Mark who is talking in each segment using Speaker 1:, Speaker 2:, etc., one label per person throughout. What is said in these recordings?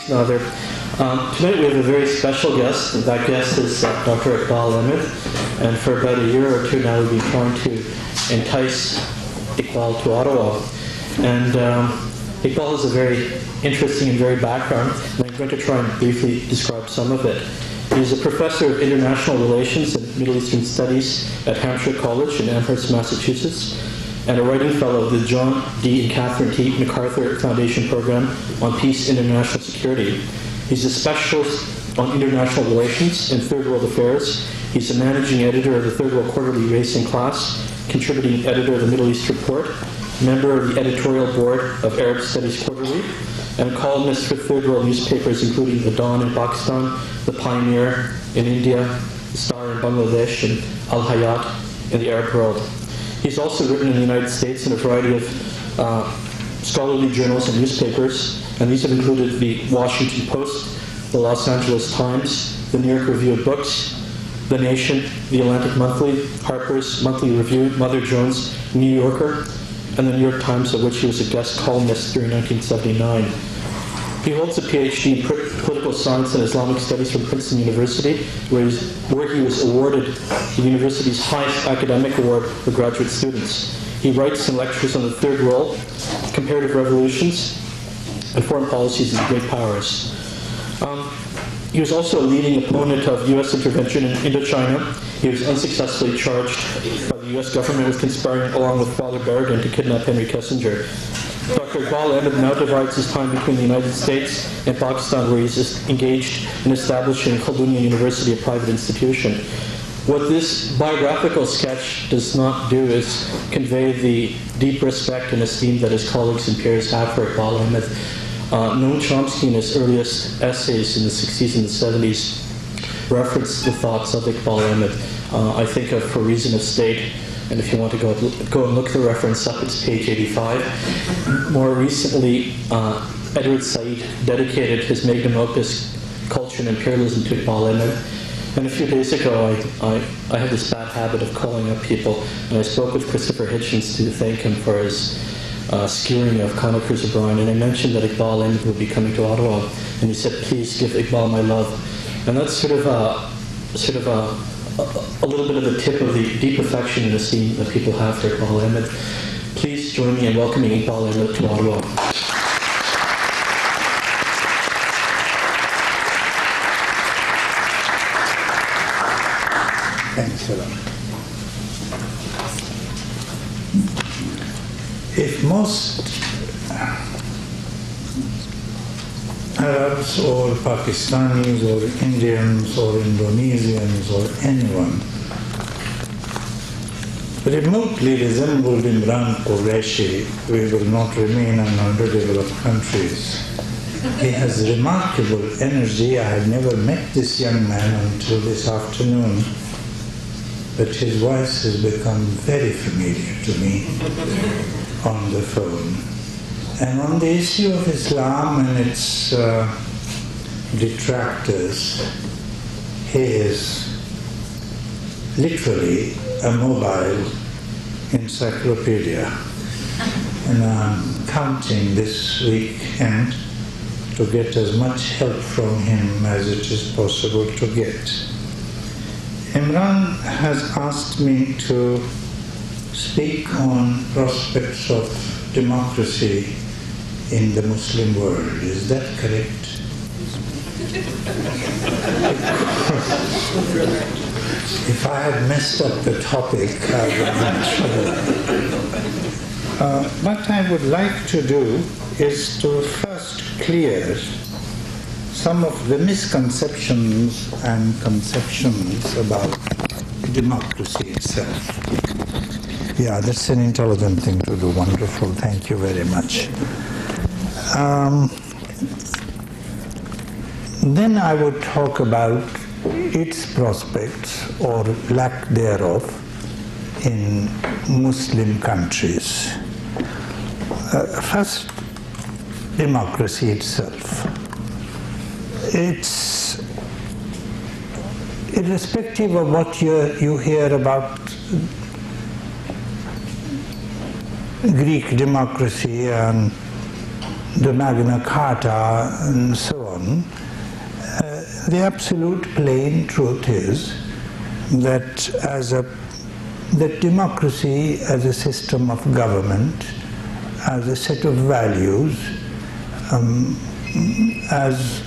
Speaker 1: Nader. Tonight we have a very special guest, and that guest is Dr. Eqbal Ahmed. And for about a year or two now, we've been trying to entice Eqbal to Ottawa. And Eqbal has a very interesting and varied background, and I'm going to try and briefly describe some of it. He's a professor of international relations and Middle Eastern studies at Hampshire College in Amherst, Massachusetts, and a writing fellow of the John D. and Catherine T. MacArthur Foundation Program on Peace and International Security. He's a specialist on international relations and third world affairs. He's a managing editor of the Third World Quarterly Racing Class, contributing editor of the Middle East Report, member of the editorial board of Arab Studies Quarterly, and a columnist for third world newspapers including The Dawn in Pakistan, The Pioneer in India, The Star in Bangladesh, and Al Hayat in the Arab world. He's also written in the United States in a variety of scholarly journals and newspapers, and these have included the Washington Post, the Los Angeles Times, the New York Review of Books, The Nation, The Atlantic Monthly, Harper's Monthly Review, Mother Jones, New Yorker, and the New York Times, of which he was a guest columnist during 1979. He holds a PhD in political science and Islamic studies from Princeton University, where he was awarded the university's highest academic award for graduate students. He writes and lectures on the Third World, comparative revolutions, and foreign policies of great powers. He was also a leading opponent of U.S. intervention in Indochina. He was unsuccessfully charged by the U.S. government with conspiring along with Father Berrigan to kidnap Henry Kissinger. Dr. Eqbal Ahmed now divides his time between the United States and Pakistan, where he's engaged in establishing Khaldunian University, a private institution. What this biographical sketch does not do is convey the deep respect and esteem that his colleagues and peers have for Eqbal Ahmed. Noam Chomsky, in his earliest essays in the 60s and the 70s, referenced the thoughts of Eqbal Ahmed. I think of For Reason of State, and if you want to go and look the reference up, it's page 85. More recently, Edward Said dedicated his magnum opus, Culture and Imperialism, to Eqbal Ahmed. And a few days ago, I have this bad habit of calling up people, and I spoke with Christopher Hitchens to thank him for his skewering of Conor Cruise O'Brien, and I mentioned that Eqbal Ahmed would be coming to Ottawa, and he said, "Please give Eqbal my love." And that's sort of a little bit of the tip of the deep affection and esteem that people have for Eqbal Ahmed. Please join me in welcoming Eqbal Ahmed to Ottawa.
Speaker 2: Thanks a lot. If most Arabs or Pakistanis or Indians or Indonesians or anyone remotely resembled Imran Qureshi, we will not remain an underdeveloped countries. He has remarkable energy. I have never met this young man until this afternoon, but his voice has become very familiar to me on the phone. And on the issue of Islam and its detractors, he is literally a mobile encyclopedia. And I'm counting this weekend to get as much help from him as it is possible to get. Imran has asked me to speak on prospects of democracy in the Muslim world. Is that correct? If I had messed up the topic, I would not. What I would like to do is to first clear some of the misconceptions and conceptions about democracy itself. Yeah, that's an intelligent thing to do. Wonderful. Thank you very much. Then I would talk about its prospects or lack thereof in Muslim countries. First, democracy itself. It's irrespective of what you hear about Greek democracy and the Magna Carta and so on, the absolute plain truth is that that democracy as a system of government, as a set of values, as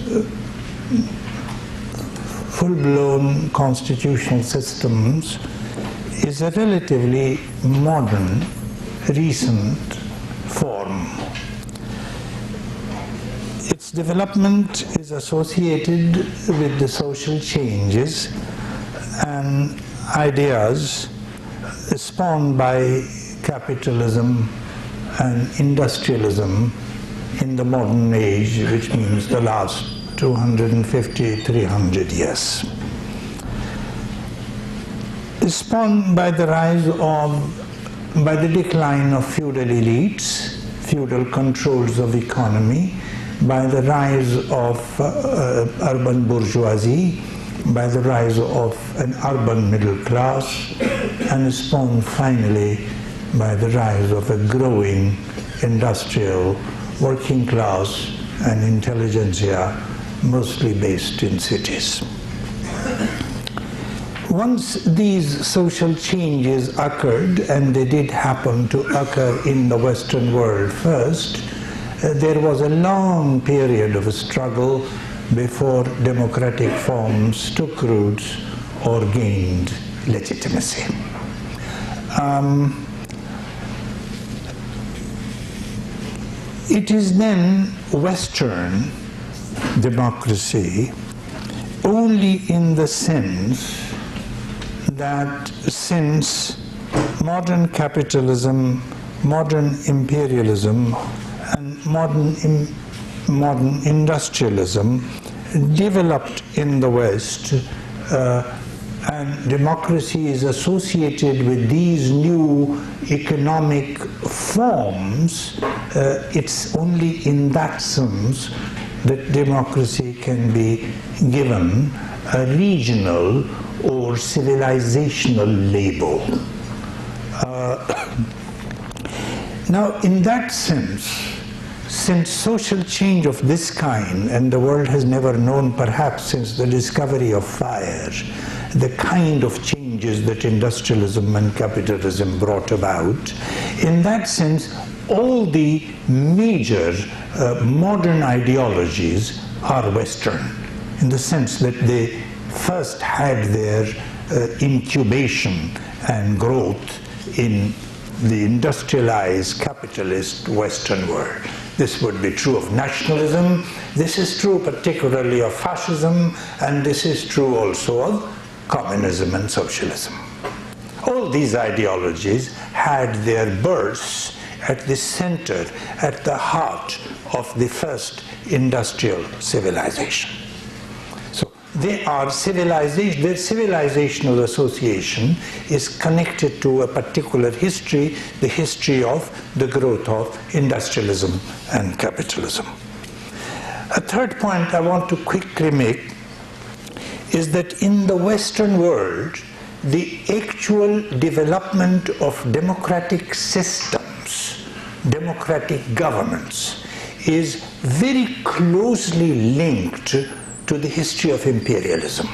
Speaker 2: full-blown constitutional systems, is a relatively modern, recent form. Its development is associated with the social changes and ideas spawned by capitalism and industrialism in the modern age, which means the last 250, 300 years. Spawned by the decline of feudal elites, feudal controls of economy, by the rise of urban bourgeoisie, by the rise of an urban middle class, and spawned finally by the rise of a growing industrial working class and intelligentsia, mostly based in cities. Once these social changes occurred, and they did happen to occur in the Western world first, there was a long period of struggle before democratic forms took roots or gained legitimacy. It is then Western democracy only in the sense that since modern capitalism, modern imperialism, and modern industrialism developed in the West, and democracy is associated with these new economic forms, it's only in that sense that democracy can be given a regional or civilizational label. Now, in that sense, since social change of this kind, and the world has never known, perhaps since the discovery of fire, the kind of changes that industrialism and capitalism brought about, in that sense, all the major modern ideologies are Western, in the sense that they first had their incubation and growth in the industrialized capitalist Western world. This would be true of nationalism, this is true particularly of fascism, and this is true also of communism and socialism. All these ideologies had their births at the center, at the heart of the first industrial civilization. So they are civilization, their civilizational association is connected to a particular history, the history of the growth of industrialism and capitalism. A third point I want to quickly make is that in the Western world, the actual development of democratic systems, democratic governments, is very closely linked to the history of imperialism.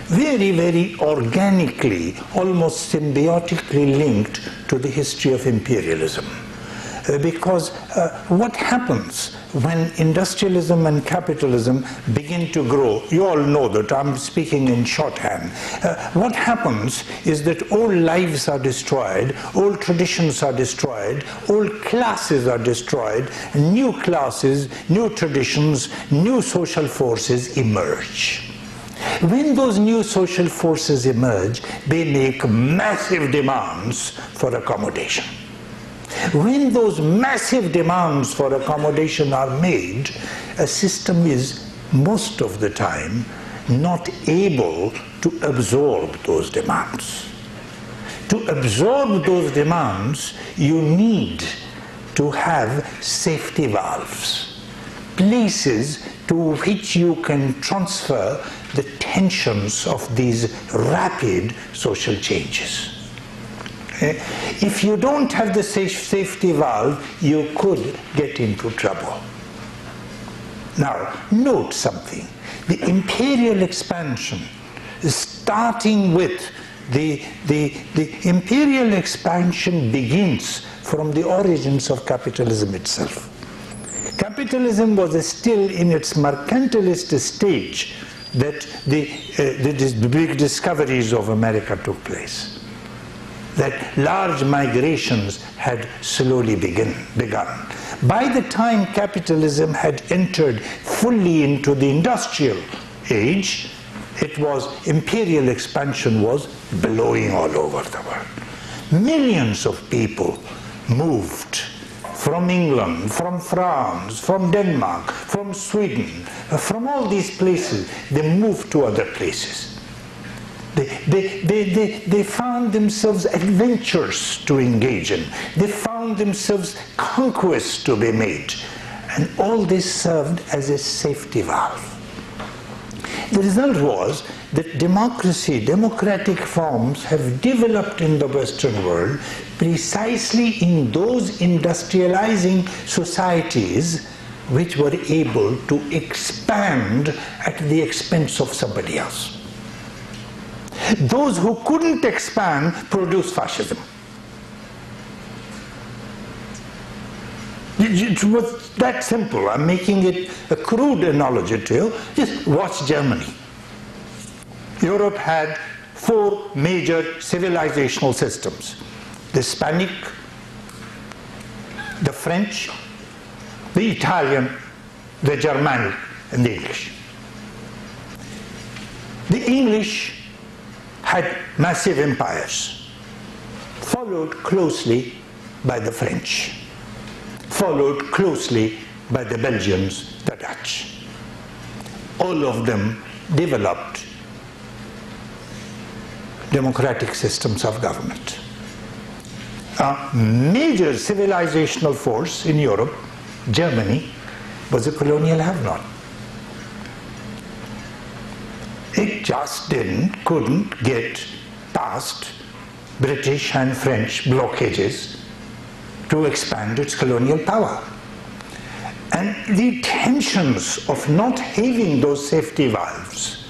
Speaker 2: Very, very organically, almost symbiotically linked to the history of imperialism. Because what happens when industrialism and capitalism begin to grow? You all know that I'm speaking in shorthand. What happens is that old lives are destroyed, old traditions are destroyed, old classes are destroyed, new classes, new traditions, new social forces emerge. When those new social forces emerge, they make massive demands for accommodation. When those massive demands for accommodation are made, a system is most of the time not able to absorb those demands. To absorb those demands, you need to have safety valves, places to which you can transfer the tensions of these rapid social changes. If you don't have the safety valve, you could get into trouble. Now, note something. The imperial expansion is starting with the imperial expansion begins from the origins of capitalism itself. Capitalism was still in its mercantilist stage that the big discoveries of America took place. That large migrations had slowly begun. By the time capitalism had entered fully into the industrial age, imperial expansion was blowing all over the world. Millions of people moved from England, from France, from Denmark, from Sweden, from all these places. They moved to other places. They found themselves adventures to engage in. They found themselves conquests to be made. And all this served as a safety valve. The result was that democratic forms have developed in the Western world precisely in those industrializing societies which were able to expand at the expense of somebody else. Those who couldn't expand produced fascism. It was that simple. I'm making it a crude analogy to you. Just watch Germany. Europe had 4 major civilizational systems: the Hispanic, the French, the Italian, the Germanic, and the English. The English had massive empires, followed closely by the French, followed closely by the Belgians, the Dutch. All of them developed democratic systems of government. A major civilizational force in Europe, Germany, was a colonial have-not. It just couldn't get past British and French blockages to expand its colonial power. And the tensions of not having those safety valves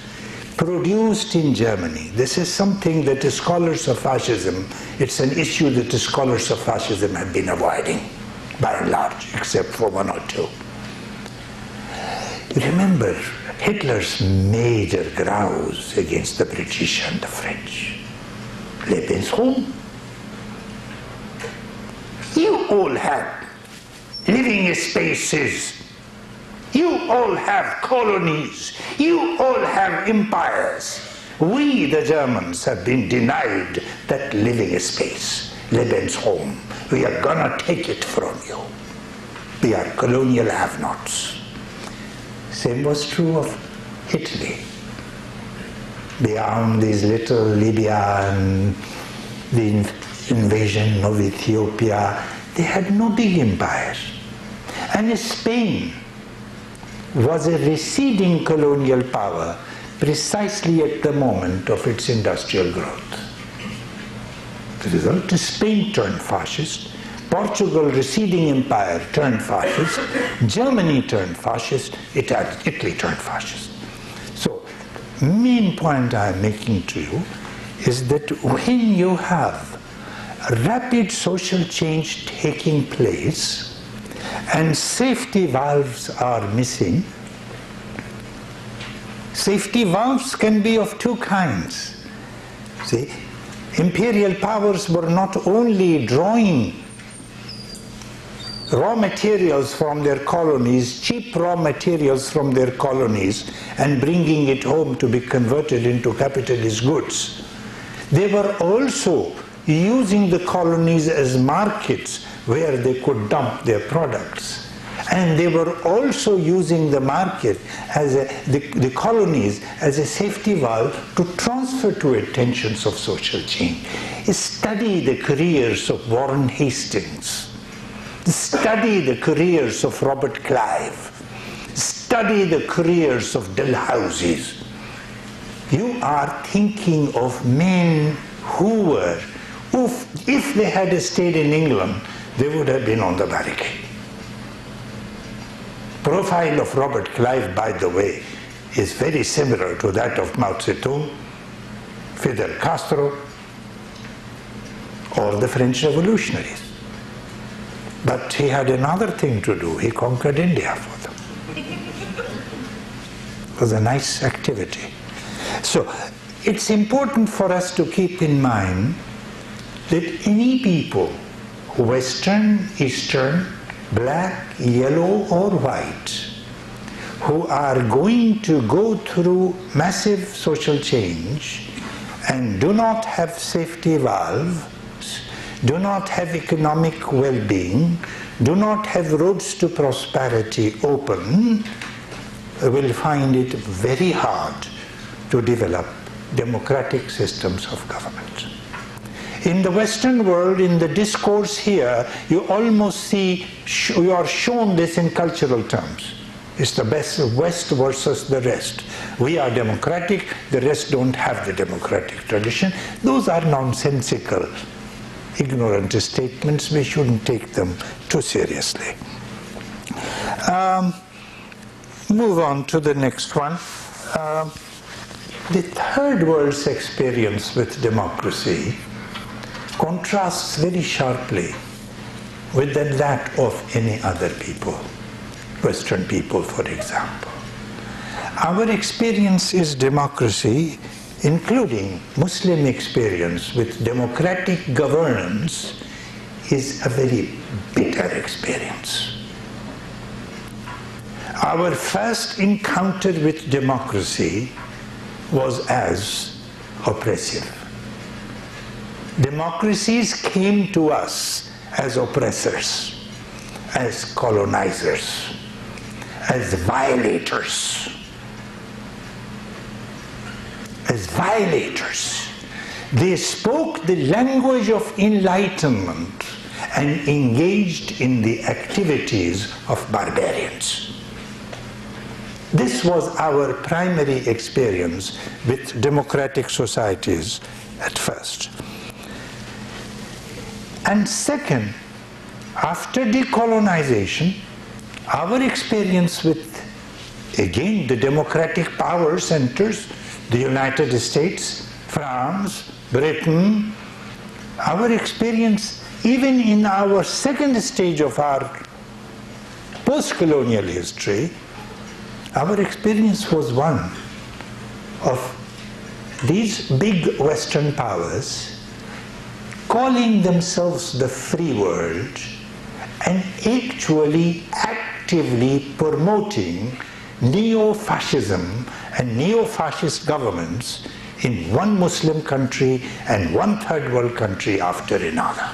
Speaker 2: produced in Germany, this is something that the scholars of fascism, it's an issue that the scholars of fascism have been avoiding, by and large, except for 1 or 2. Remember Hitler's major grouse against the British and the French. Lebensraum. You all have living spaces. You all have colonies. You all have empires. We, the Germans, have been denied that living space, Lebensraum. We are gonna take it from you. We are colonial have-nots. Same was true of Italy. Beyond these little Libya and the invasion of Ethiopia, they had no big empires. And Spain was a receding colonial power precisely at the moment of its industrial growth. The result is Spain turned fascist, Portugal, receding empire, turned fascist, Germany turned fascist, Italy turned fascist. So, main point I'm making to you is that when you have rapid social change taking place and safety valves are missing, safety valves can be of 2 kinds. See, imperial powers were not only drawing raw materials from their colonies, cheap raw materials from their colonies, and bringing it home to be converted into capitalist goods. They were also using the colonies as markets where they could dump their products. And they were also using the market as the colonies as a safety valve to transfer to it tensions of social change. Study the careers of Warren Hastings. Study the careers of Robert Clive. Study the careers of Dalhousie's. You are thinking of men who were, if they had stayed in England, they would have been on the barricade. Profile of Robert Clive, by the way, is very similar to that of Mao Zedong, Fidel Castro, or the French revolutionaries. But he had another thing to do. He conquered India for them. It was a nice activity. So it's important for us to keep in mind that any people, Western, Eastern, black, yellow, or white, who are going to go through massive social change and do not have safety valves, do not have economic well-being, do not have roads to prosperity open, will find it very hard to develop democratic systems of government. In the Western world, in the discourse here, you almost see, you are shown this in cultural terms. It's the best West versus the rest. We are democratic, the rest don't have the democratic tradition. Those are nonsensical, ignorant statements. We shouldn't take them too seriously. Move on to the next one. The third world's experience with democracy contrasts very sharply with that of any other people, Western people, for example. Our experience is democracy, including Muslim experience with democratic governance, is a very bitter experience. Our first encounter with democracy was as oppressive. Democracies came to us as oppressors, as colonizers, as violators. As violators. They spoke the language of enlightenment and engaged in the activities of barbarians. This was our primary experience with democratic societies at first. And second, after decolonization, our experience with, again, the democratic power centers, the United States, France, Britain, our experience, even in our second stage of our post-colonial history, our experience was one of these big Western powers calling themselves the free world and actually actively promoting neo-fascism and neo-fascist governments in one Muslim country and one third world country after another.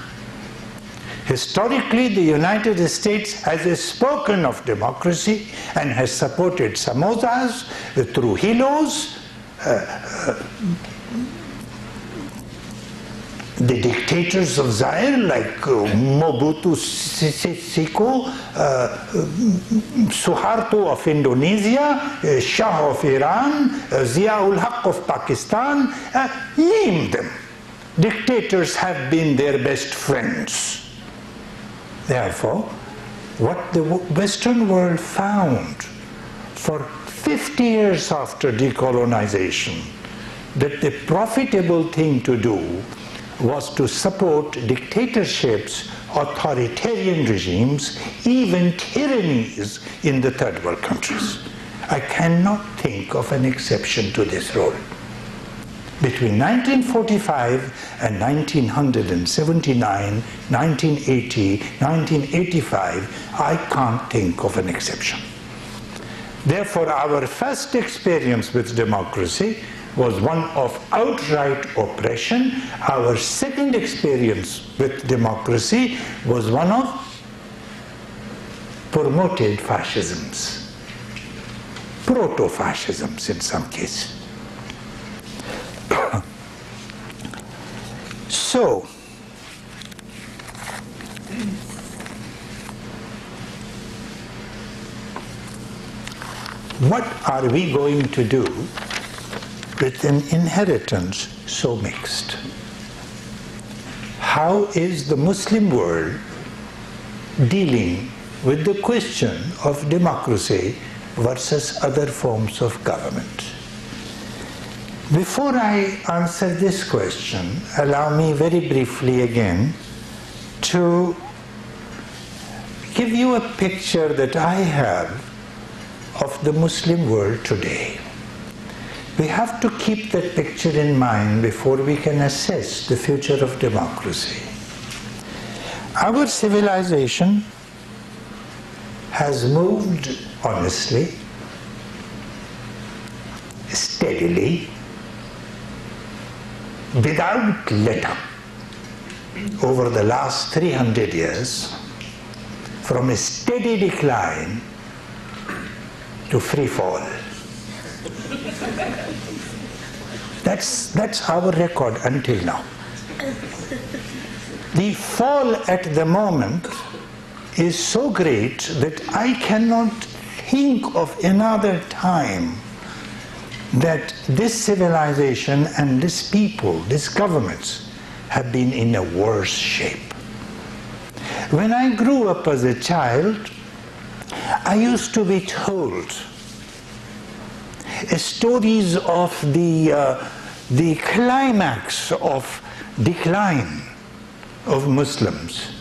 Speaker 2: Historically, the United States has spoken of democracy and has supported samosas, Trujillos, the dictators of Zaire like Mobutu Seko, Suharto of Indonesia, Shah of Iran, Zia-ul Haq of Pakistan, name them. Dictators have been their best friends. Therefore, what the Western world found for 50 years after decolonization, that the profitable thing to do was to support dictatorships, authoritarian regimes, even tyrannies in the third world countries. I cannot think of an exception to this rule. Between 1945 and 1979, 1980, 1985, I can't think of an exception. Therefore, our first experience with democracy was one of outright oppression. Our second experience with democracy was one of promoted fascisms, proto-fascisms in some cases. So, what are we going to do with an inheritance so mixed? How is the Muslim world dealing with the question of democracy versus other forms of government. Before I answer this question, allow me very briefly again to give you a picture that I have of the Muslim world today. We have to keep that picture in mind before we can assess the future of democracy. Our civilization has moved honestly, steadily, without let-up over the last 300 years, from a steady decline to free fall. That's our record until now. The fall at the moment is so great that I cannot think of another time that this civilization and this people, these governments, have been in a worse shape. When I grew up as a child, I used to be told stories of the climax of decline of Muslims.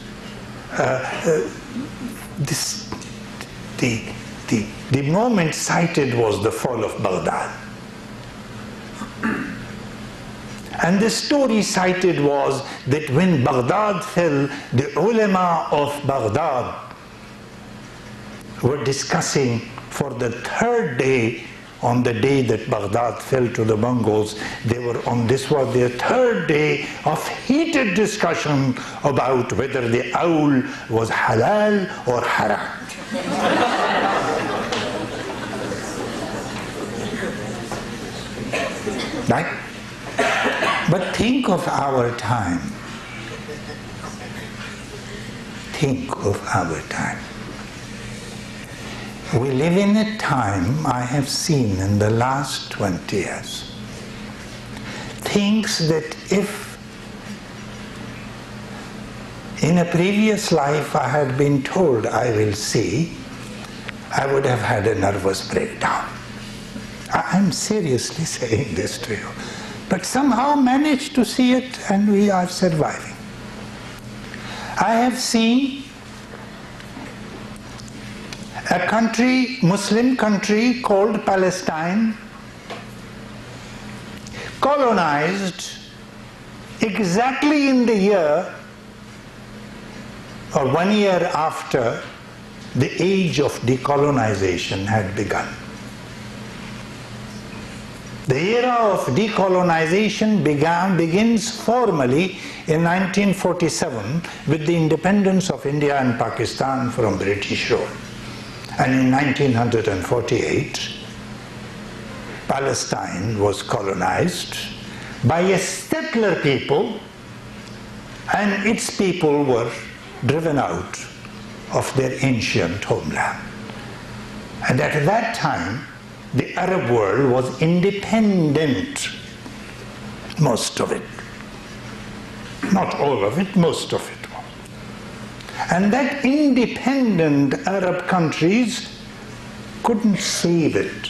Speaker 2: The moment cited was the fall of Baghdad. And the story cited was that when Baghdad fell, the ulama of Baghdad were discussing for the third day, on the day that Baghdad fell to the Mongols, this was their third day of heated discussion about whether the owl was halal or haram. Right? But think of our time. Think of our time. We live in a time I have seen in the last 20 years. Things that if in a previous life I had been told I will see, I would have had a nervous breakdown. I'm seriously saying this to you. But somehow managed to see it, and we are surviving. I have seen a country, Muslim country called Palestine, colonized exactly in the year or 1 year after the age of decolonization had begun. The era of decolonization begins formally in 1947 with the independence of India and Pakistan from British rule. And in 1948, Palestine was colonized by a settler people, and its people were driven out of their ancient homeland. And at that time, the Arab world was independent, most of it. Not all of it, most of it was. And that independent Arab countries couldn't save it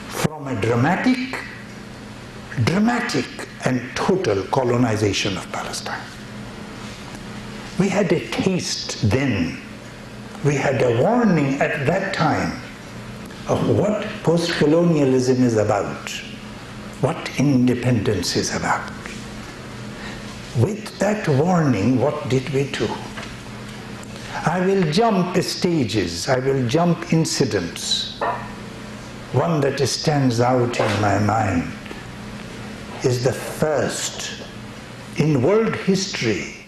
Speaker 2: from a dramatic and total colonization of Palestine. We had a taste then. We had a warning at that time of what post-colonialism is about, what independence is about. With that warning, what did we do? I will jump stages, I will jump incidents. One that stands out in my mind is the first in world history